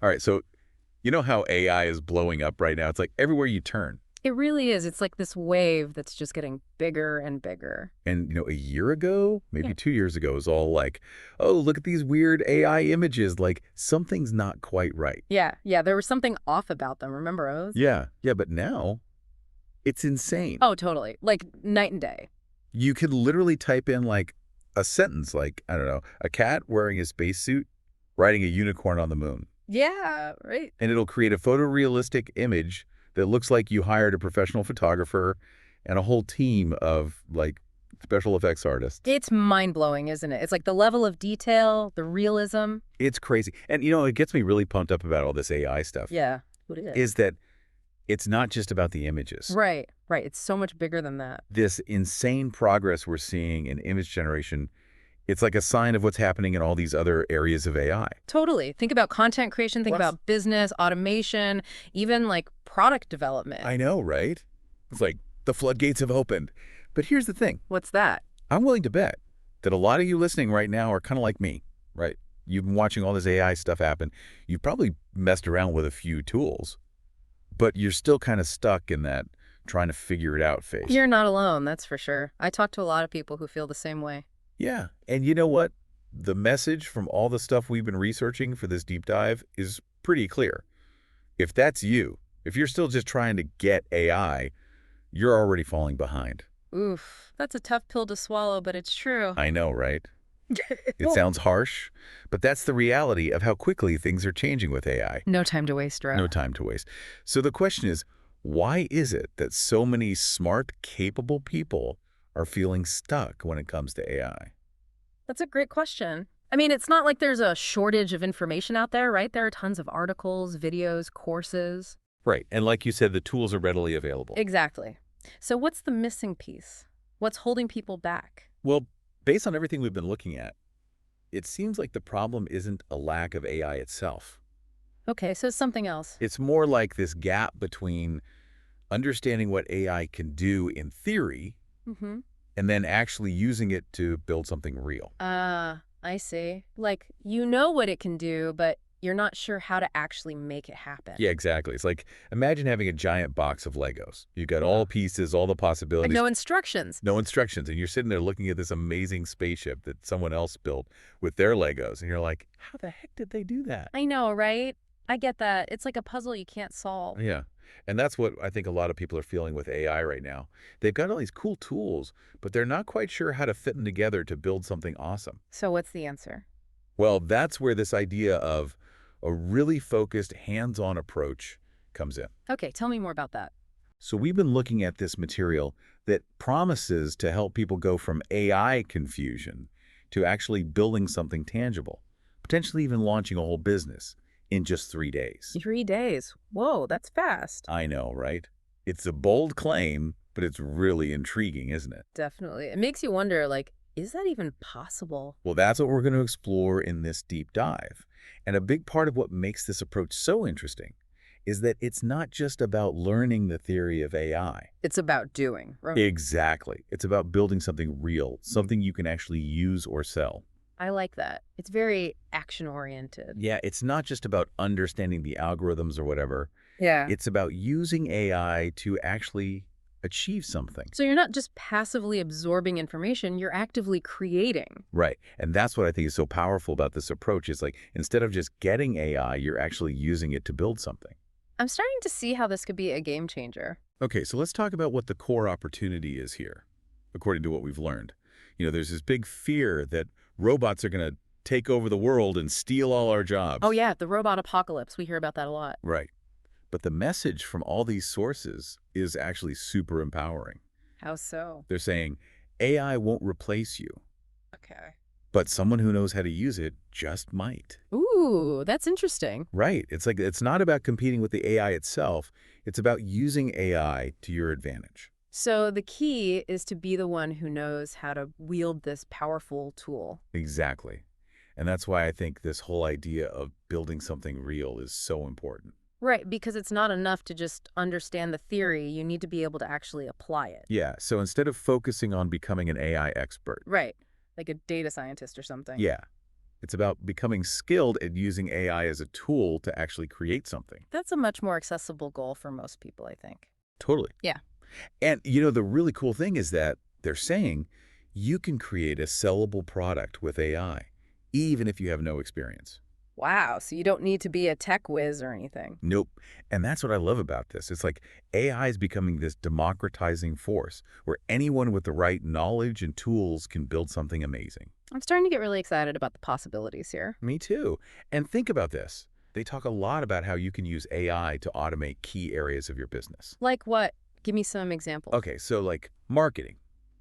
All right, so you know how AI is blowing up right now? It's like everywhere you turn. It really is. It's like this wave that's just getting bigger and bigger. And, a year ago, Yeah. maybe 2 years ago, it was all like, oh, look at these weird AI images. Like, something's not quite right. Yeah, there was something off about them. Remember those? Yeah, yeah, but now it's insane. Oh, totally. Like night and day. You could literally type in, like, a sentence like, I don't know, a cat wearing a spacesuit riding a unicorn on the moon. Yeah, right. And it'll create a photorealistic image that looks like you hired a professional photographer and a whole team of, like, special effects artists. It's mind-blowing, isn't it? It's like the level of detail, the realism. It's crazy. And, it gets me really pumped up about all this AI stuff, Yeah, what is? is that it's not just about the images. Right, right. It's so much bigger than that. This insane progress we're seeing in image generation, it's like a sign of what's happening in all these other areas of AI. Totally. Think about content creation, think Plus, about business, automation, even like product development. I know, right? It's like the floodgates have opened. But here's the thing. What's that? I'm willing to bet that a lot of you listening right now are kind of like me, right? You've been watching all this AI stuff happen. You've probably messed around with a few tools, but you're still kind of stuck in that trying to figure it out phase. You're not alone, that's for sure. I talk to a lot of people who feel the same way. Yeah. And you know what? The message from all the stuff we've been researching for this deep dive is pretty clear. If that's you, if you're still just trying to get AI, you're already falling behind. Oof, that's a tough pill to swallow, but it's true. I know, right? It sounds harsh, but that's the reality of how quickly things are changing with AI. No time to waste, Ro. No time to waste. So the question is, why is it that so many smart, capable people are feeling stuck when it comes to AI? That's a great question. I mean, it's not like there's a shortage of information out there, right? There are tons of articles, videos, courses. Right. And like you said, the tools are readily available. Exactly. So what's the missing piece? What's holding people back? Well, based on everything we've been looking at, it seems like the problem isn't a lack of AI itself. Okay, so something else. It's more like this gap between understanding what AI can do in theory Mm-hmm. and then actually using it to build something real. I see. Like, you know what it can do, but you're not sure how to actually make it happen. Yeah, exactly. It's like, imagine having a giant box of Legos. You've got all pieces, all the And possibilities, no instructions. no instructions, and you're sitting there looking at this amazing spaceship that someone else built with their Legos, and you're like, how the heck did they do that? I know, right? I get that. It's like a puzzle you can't solve. Yeah. And that's what I think a lot of people are feeling with AI right now. They've got all these cool tools, but they're not quite sure how to fit them together to build something awesome. So what's the answer? Well, that's where this idea of a really focused, hands-on approach comes in. Okay, tell me more about that. So we've been looking at this material that promises to help people go from AI confusion to actually building something tangible, potentially even launching a whole business in just 3 days. 3 days. Whoa, that's fast. I know, right? It's a bold claim, but it's really intriguing, isn't it? Definitely. It makes you wonder, like, is that even possible? Well, that's what we're going to explore in this deep dive. And a big part of what makes this approach so interesting is that it's not just about learning the theory of AI. It's about doing, right? Exactly. It's about building something real, something you can actually use or sell. I like that. It's very action-oriented. Yeah, it's not just about understanding the algorithms or whatever. Yeah. It's about using AI to actually achieve something. So you're not just passively absorbing information, you're actively creating. Right. And that's what I think is so powerful about this approach. It's like, instead of just getting AI, you're actually using it to build something. I'm starting to see how this could be a game changer. Okay, so let's talk about what the core opportunity is here, according to what we've learned. There's this big fear that robots are going to take over the world and steal all our jobs. Oh yeah, the robot apocalypse. We hear about that a lot. Right. But the message from all these sources is actually super empowering. How so? They're saying AI won't replace you, Okay. but someone who knows how to use it just might. Ooh, that's interesting. Right. It's like, it's not about competing with the AI itself. It's about using AI to your advantage. So the key is to be the one who knows how to wield this powerful tool. Exactly. And that's why I think this whole idea of building something real is so important. Right, because it's not enough to just understand the theory. You need to be able to actually apply it. Yeah. So instead of focusing on becoming an AI expert, Right, like a data scientist or something. yeah, It's about becoming skilled at using AI as a tool to actually create something. That's a much more accessible goal for most people, I think. Totally. Yeah. And, the really cool thing is that they're saying you can create a sellable product with AI, even if you have no experience. Wow, so you don't need to be a tech whiz or anything. Nope. And that's what I love about this. It's like AI is becoming this democratizing force where anyone with the right knowledge and tools can build something amazing. I'm starting to get really excited about the possibilities here. Me too. And think about this. They talk a lot about how you can use AI to automate key areas of your business. Like what? Give me some examples. Okay, so like marketing.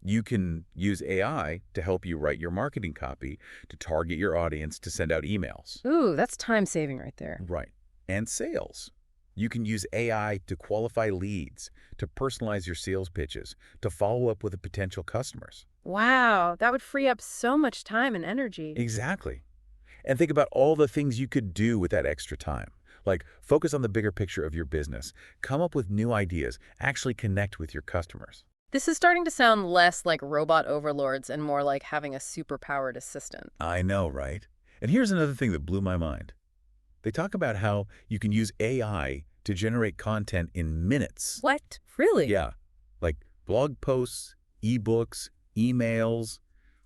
You can use AI to help you write your marketing copy to target your audience to send out emails. Ooh, that's time saving right there. Right. And sales. You can use AI to qualify leads, to personalize your sales pitches, to follow up with potential customers. Wow, that would free up so much time and energy. Exactly. And think about all the things you could do with that extra time. Like focus on the bigger picture of your business, come up with new ideas, actually connect with your customers. This is starting to sound less like robot overlords and more like having a superpowered assistant. I know, right? And here's another thing that blew my mind. They talk about how you can use AI to generate content in minutes. What? Really? Yeah, like blog posts, ebooks, emails,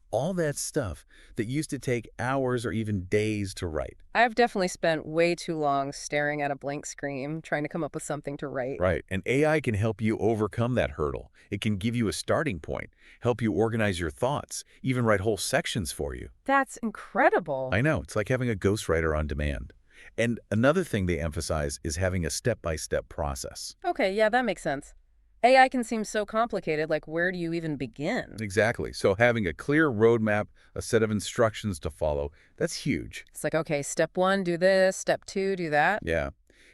all that stuff that used to take hours or even days to write. I've definitely spent way too long staring at a blank screen trying to come up with something to write. Right, and AI can help you overcome that hurdle. It can give you a starting point, help you organize your thoughts, even write whole sections for you. That's incredible. I know, it's like having a ghostwriter on demand. And another thing they emphasize is having a step-by-step process. Okay, yeah, that makes sense. AI can seem so complicated, like where do you even begin? Exactly. So having a clear roadmap, a set of instructions to follow, that's huge. It's like, okay, step one, do this, step two, do that. Yeah.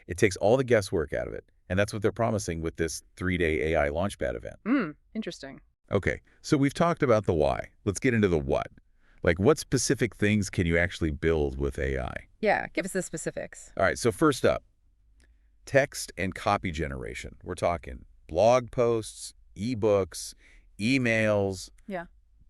It takes all the guesswork out of it. And that's what they're promising with this 3-day AI Launchpad event. Interesting. Okay, so we've talked about the why. Let's get into the what. Like, what specific things can you actually build with AI? Yeah, give us the specifics. All right, so first up, text and copy generation. We're talking blog posts, ebooks, emails, Yeah.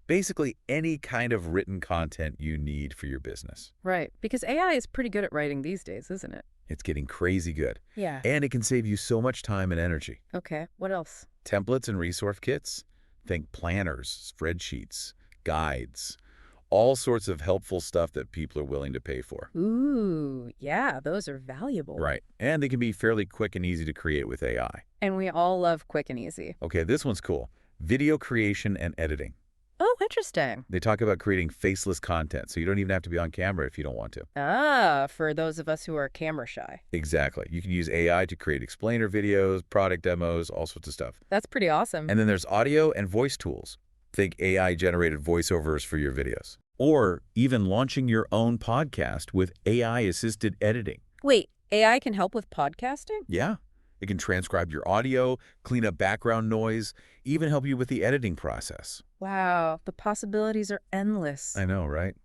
basically any kind of written content you need for your business. Right, because AI is pretty good at writing these days, isn't it? It's getting crazy good. Yeah. And it can save you so much time and energy. Okay, what else? Templates and resource kits. Think planners, spreadsheets, guides, all sorts of helpful stuff that people are willing to pay for. Ooh, yeah, those are valuable. Right. And they can be fairly quick and easy to create with AI. And we all love quick and easy. Okay, this one's cool. Video creation and editing. Oh, interesting. They talk about creating faceless content, so you don't even have to be on camera if you don't want to. Ah, for those of us who are camera shy. Exactly. You can use AI to create explainer videos, product demos, all sorts of stuff. That's pretty awesome. And then there's audio and voice tools. Think AI-generated voiceovers for your videos. Or even launching your own podcast with AI-assisted editing. Wait, AI can help with podcasting? Yeah. It can transcribe your audio, clean up background noise, even help you with the editing process. Wow, the possibilities are endless. I know, right?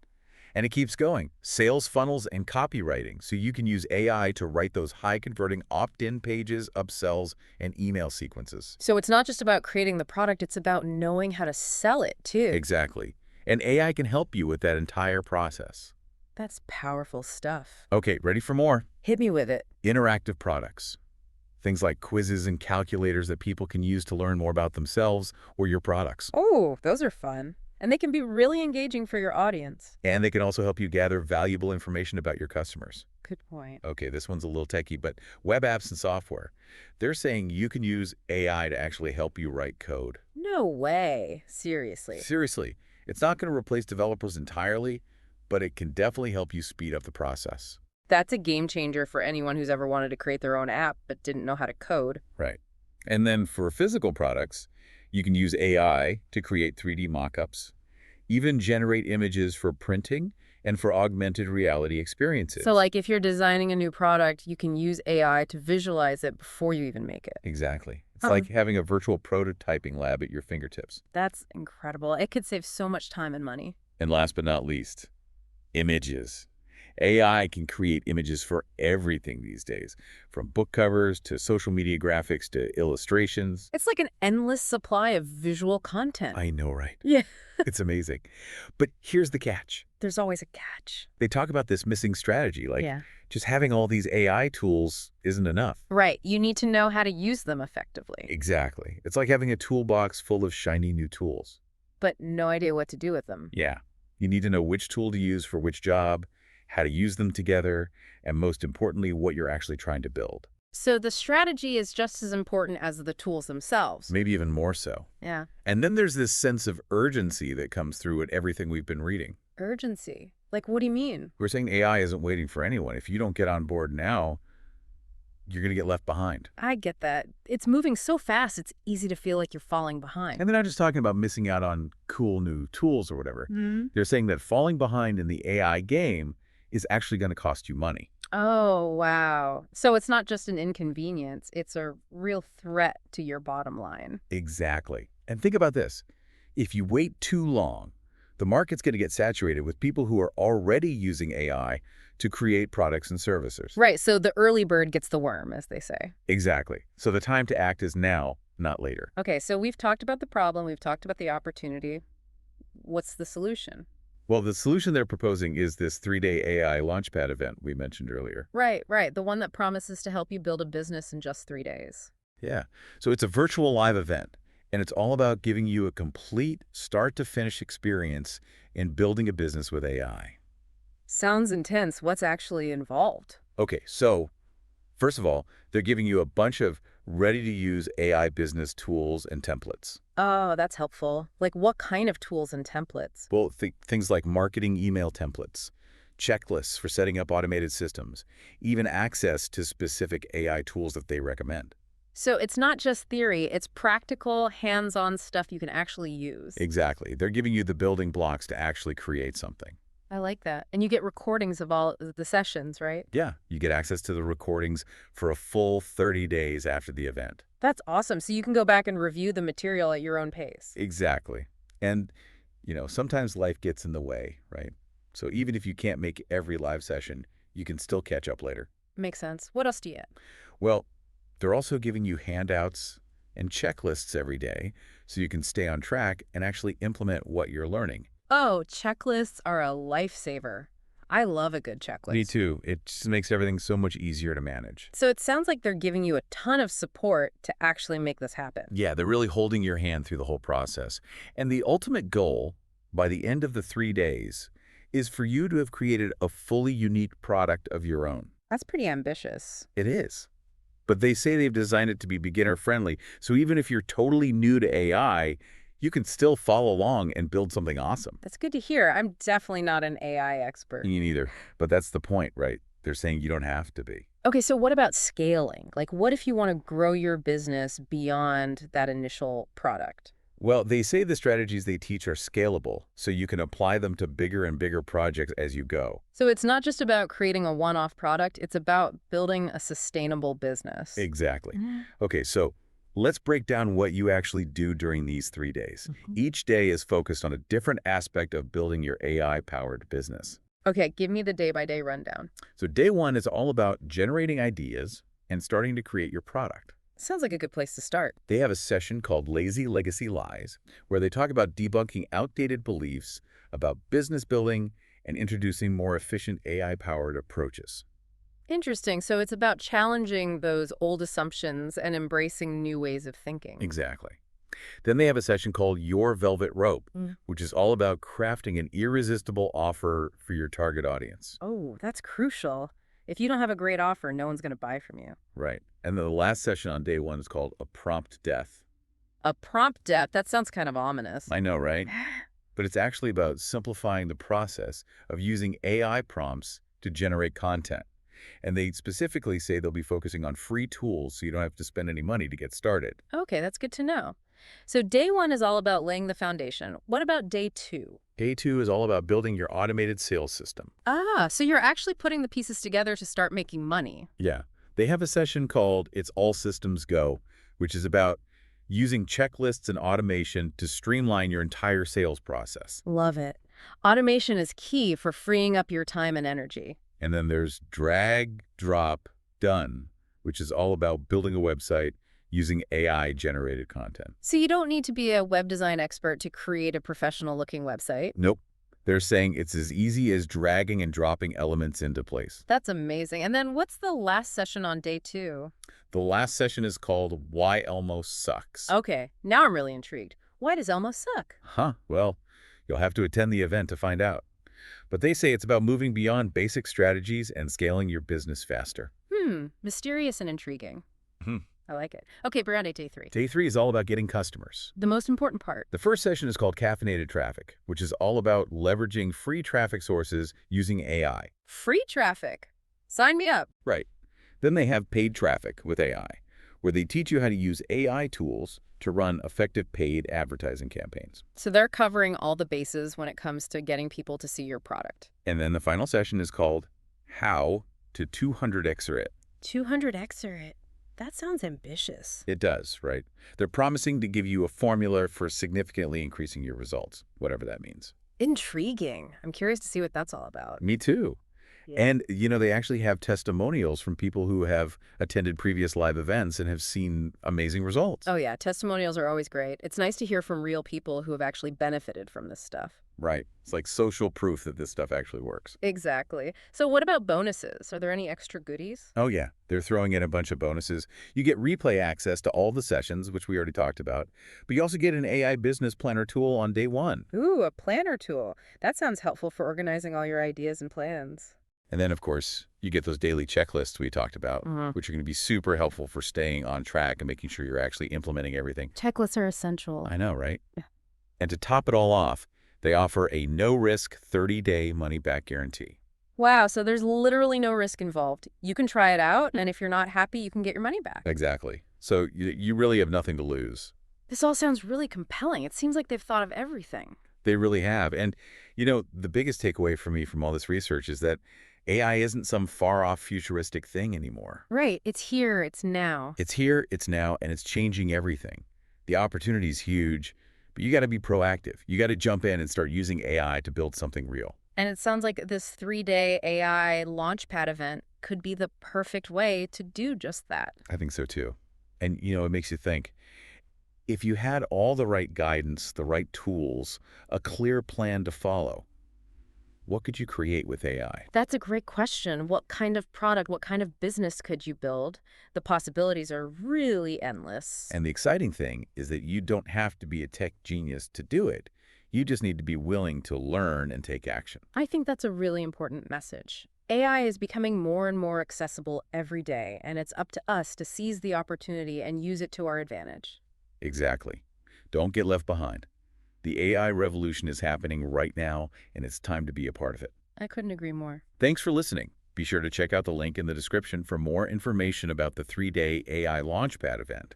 And it keeps going. Sales funnels and copywriting, so you can use AI to write those high-converting opt-in pages, upsells, and email sequences. So it's not just about creating the product, it's about knowing how to sell it, too. Exactly. And AI can help you with that entire process. That's powerful stuff. Okay, ready for more? Hit me with it. Interactive products. Things like quizzes and calculators that people can use to learn more about themselves or your products. Oh, those are fun. And they can be really engaging for your audience. And they can also help you gather valuable information about your customers. Good point. Okay, this one's a little techie, but web apps and software. They're saying you can use AI to actually help you write code. No way. Seriously. Seriously, it's not going to replace developers entirely, but it can definitely help you speed up the process. That's a game changer for anyone who's ever wanted to create their own app but didn't know how to code. Right. And then for physical products, you can use AI to create 3D mockups, even generate images for printing and for augmented reality experiences. So like if you're designing a new product, you can use AI to visualize it before you even make it. Exactly. It's like having a virtual prototyping lab at your fingertips. That's incredible. It could save so much time and money. And last but not least, images. AI can create images for everything these days, from book covers to social media graphics to illustrations. It's like an endless supply of visual content. I know, right? Yeah. It's amazing. But here's the catch. There's always a catch. They talk about this missing strategy, like Yeah. just having all these AI tools isn't enough. Right. You need to know how to use them effectively, Exactly. It's like having a toolbox full of shiny new tools. but no idea what to do with them. Yeah. You need to know which tool to use for which job, how to use them together, and most importantly, what you're actually trying to build. So the strategy is just as important as the tools themselves. Maybe even more so. Yeah. And then there's this sense of urgency that comes through in everything we've been reading. Urgency. Like, what do you mean? We're saying AI isn't waiting for anyone. If you don't get on board now, you're going to get left behind. I get that. It's moving so fast, it's easy to feel like you're falling behind. And they're not just talking about missing out on cool new tools or whatever. They're saying that falling behind in the AI game is actually going to cost you money. Oh, wow. So it's not just an inconvenience, it's a real threat to your bottom line. Exactly. And think about this. If you wait too long, the market's going to get saturated with people who are already using AI to create products and services. Right, so the early bird gets the worm, as they say. Exactly. So the time to act is now, not later. Okay, so we've talked about the problem, we've talked about the opportunity. What's the solution? Well, the solution they're proposing is this 3-day AI Launchpad event we mentioned earlier. Right, the one that promises to help you build a business in just 3 days. Yeah. So it's a virtual live event, and it's all about giving you a complete start-to-finish experience in building a business with AI. Sounds intense. What's actually involved? Okay, so first of all, they're giving you a bunch of ready-to-use AI business tools and templates. Oh, that's helpful. Like, what kind of tools and templates? Well, things like marketing email templates, checklists for setting up automated systems, even access to specific AI tools that they recommend. So it's not just theory, it's practical, hands-on stuff you can actually use. Exactly. They're giving you the building blocks to actually create something. I like that. And you get recordings of all the sessions, right? Yeah, you get access to the recordings for a full 30 days after the event. That's awesome. So you can go back and review the material at your own pace. Exactly. And, sometimes life gets in the way, right? So even if you can't make every live session, you can still catch up later. Makes sense. What else do you get? Well, they're also giving you handouts and checklists every day so you can stay on track and actually implement what you're learning. Oh, checklists are a lifesaver. I love a good checklist. Me too. It just makes everything so much easier to manage. So it sounds like they're giving you a ton of support to actually make this happen. Yeah, they're really holding your hand through the whole process. And the ultimate goal, by the end of the 3 days, is for you to have created a fully unique product of your own. That's pretty ambitious. It is. But they say they've designed it to be beginner-friendly, so even if you're totally new to AI, you can still follow along and build something awesome. That's good to hear. I'm definitely not an AI expert. Me neither. But that's the point, right? They're saying you don't have to be. Okay, so what about scaling? Like, what if you want to grow your business beyond that initial product? Well, they say the strategies they teach are scalable, so you can apply them to bigger and bigger projects as you go. So it's not just about creating a one-off product, it's about building a sustainable business. Exactly. Okay, so let's break down what you actually do during these 3 days. Each day is focused on a different aspect of building your AI-powered business. Okay, give me the day-by-day rundown. So day 1 is all about generating ideas and starting to create your product. Sounds like a good place to start. They have a session called Lazy Legacy Lies, where they talk about debunking outdated beliefs about business building and introducing more efficient AI-powered approaches. Interesting. So it's about challenging those old assumptions and embracing new ways of thinking. Exactly. Then they have a session called Your Velvet Rope, which is all about crafting an irresistible offer for your target audience. Oh, that's crucial. If you don't have a great offer, no one's going to buy from you. Right. And then the last session on day 1 is called A Prompt Death. A prompt death, that sounds kind of ominous. I know, right? But it's actually about simplifying the process of using AI prompts to generate content. And they specifically say they'll be focusing on free tools so you don't have to spend any money to get started. Okay, that's good to know. So day 1 is all about laying the foundation. What about day 2? Day 2 is all about building your automated sales system. Ah, so you're actually putting the pieces together to start making money. Yeah. They have a session called It's All Systems Go, which is about using checklists and automation to streamline your entire sales process. Love it. Automation is key for freeing up your time and energy. And then there's drag, drop, done, which is all about building a website using AI-generated content. So you don't need to be a web design expert to create a professional-looking website. Nope. They're saying it's as easy as dragging and dropping elements into place. That's amazing. And then what's the last session on day 2? The last session is called Why Elmo Sucks. Okay, now I'm really intrigued. Why does Elmo suck? Huh, well, you'll have to attend the event to find out. But they say it's about moving beyond basic strategies and scaling your business faster. Mysterious and intriguing. Hmm. I like it. Okay, we're on day 3. Day 3 is all about getting customers. The most important part. The first session is called Caffeinated Traffic, which is all about leveraging free traffic sources using AI. Free traffic. Sign me up. Right. Then they have paid traffic with AI, where they teach you how to use AI tools to run effective paid advertising campaigns. So they're covering all the bases when it comes to getting people to see your product. And then the final session is called How to 200x It. 200x it. That sounds ambitious. It does, right? They're promising to give you a formula for significantly increasing your results, whatever that means. Intriguing. I'm curious to see what that's all about. Me too. Yeah. And, they actually have testimonials from people who have attended previous live events and have seen amazing results. Oh yeah, testimonials are always great. It's nice to hear from real people who have actually benefited from this stuff. Right. It's like social proof that this stuff actually works. Exactly. So what about bonuses? Are there any extra goodies? Oh, yeah. They're throwing in a bunch of bonuses. You get replay access to all the sessions, which we already talked about, but you also get an AI business planner tool on day 1. Ooh, a planner tool. That sounds helpful for organizing all your ideas and plans. And then, of course, you get those daily checklists we talked about, Mm-hmm. which are going to be super helpful for staying on track and making sure you're actually implementing everything. Checklists are essential. I know, right? Yeah. And to top it all off, they offer a no-risk 30-day money-back guarantee. Wow, so there's literally no risk involved. You can try it out, and if you're not happy, you can get your money back. Exactly. So you really have nothing to lose. This all sounds really compelling. It seems like they've thought of everything. They really have. And, the biggest takeaway for me from all this research is that AI isn't some far-off futuristic thing anymore. Right, it's here, it's now. It's here, it's now, and it's changing everything. The opportunity's huge, but you got to be proactive. You got to jump in and start using AI to build something real. And it sounds like this 3-day AI Launchpad event could be the perfect way to do just that. I think so too. And, it makes you think, if you had all the right guidance, the right tools, a clear plan to follow, what could you create with AI? That's a great question. What kind of product, what kind of business could you build? The possibilities are really endless. And the exciting thing is that you don't have to be a tech genius to do it. You just need to be willing to learn and take action. I think that's a really important message. AI is becoming more and more accessible every day, and it's up to us to seize the opportunity and use it to our advantage. Exactly. Don't get left behind. The AI revolution is happening right now, and it's time to be a part of it. I couldn't agree more. Thanks for listening. Be sure to check out the link in the description for more information about the 3-day AI Launchpad event.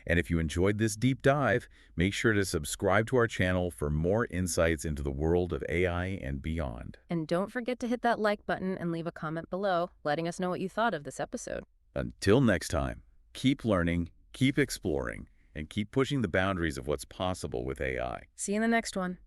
And if you enjoyed this deep dive, make sure to subscribe to our channel for more insights into the world of AI and beyond. And don't forget to hit that like button and leave a comment below, letting us know what you thought of this episode. Until next time, keep learning, keep exploring, and keep pushing the boundaries of what's possible with AI. See you in the next one.